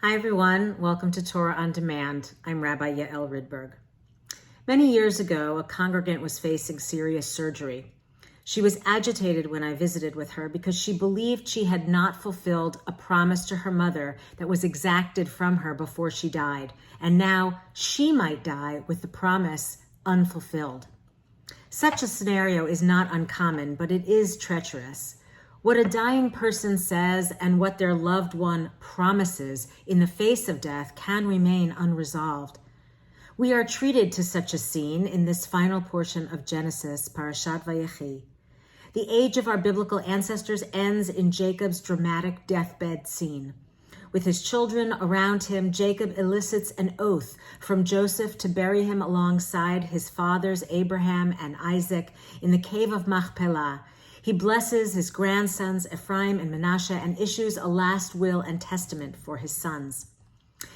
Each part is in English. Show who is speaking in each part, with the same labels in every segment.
Speaker 1: Hi everyone, welcome to Torah on Demand. I'm Rabbi Yael Ridberg. Many years ago, a congregant was facing serious surgery. She was agitated when I visited with her because she believed she had not fulfilled a promise to her mother that was exacted from her before she died, and now she might die with the promise unfulfilled. Such a scenario is not uncommon, but it is treacherous. What a dying person says and what their loved one promises in the face of death can remain unresolved. We are treated to such a scene in this final portion of Genesis, Parashat Vayehi. The age of our biblical ancestors ends in Jacob's dramatic deathbed scene. With his children around him, Jacob elicits an oath from Joseph to bury him alongside his fathers Abraham and Isaac in the cave of Machpelah. He blesses his grandsons Ephraim and Manasseh and issues a last will and testament for his sons.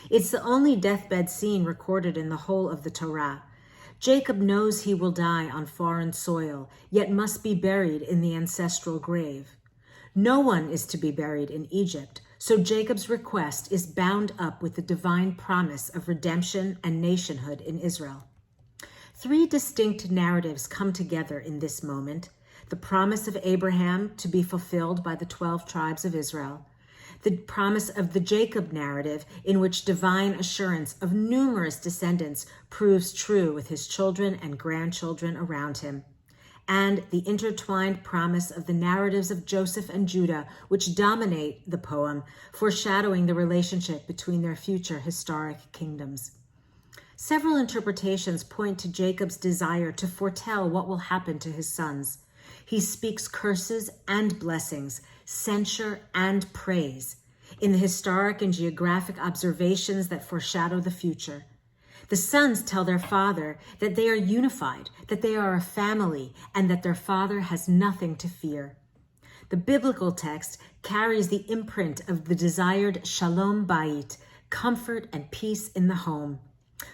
Speaker 1: It's the only deathbed scene recorded in the whole of the Torah. Jacob knows he will die on foreign soil, yet must be buried in the ancestral grave. No one is to be buried in Egypt, so Jacob's request is bound up with the divine promise of redemption and nationhood in Israel. Three distinct narratives come together in this moment: the promise of Abraham to be fulfilled by the 12 tribes of Israel, the promise of the Jacob narrative in which divine assurance of numerous descendants proves true with his children and grandchildren around him, and the intertwined promise of the narratives of Joseph and Judah, which dominate the poem, foreshadowing the relationship between their future historic kingdoms. Several interpretations point to Jacob's desire to foretell what will happen to his sons. He speaks curses and blessings, censure and praise, in the historic and geographic observations that foreshadow the future. The sons tell their father that they are unified, that they are a family, and that their father has nothing to fear. The biblical text carries the imprint of the desired shalom bayit, comfort and peace in the home.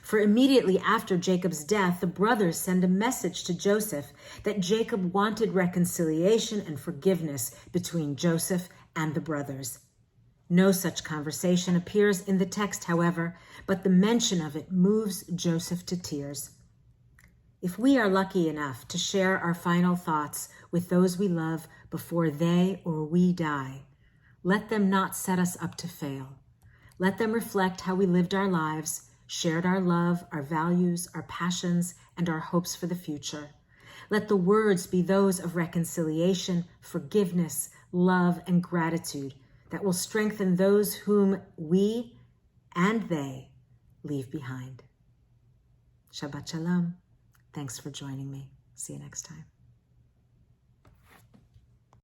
Speaker 1: For immediately after Jacob's death, the brothers send a message to Joseph that Jacob wanted reconciliation and forgiveness between Joseph and the brothers. No such conversation appears in the text, however, but the mention of it moves Joseph to tears. If we are lucky enough to share our final thoughts with those we love before they or we die, let them not set us up to fail. Let them reflect how we lived our lives, shared our love, our values, our passions, and our hopes for the future. Let the words be those of reconciliation, forgiveness, love, and gratitude that will strengthen those whom we and they leave behind. Shabbat Shalom. Thanks for joining me. See you next time.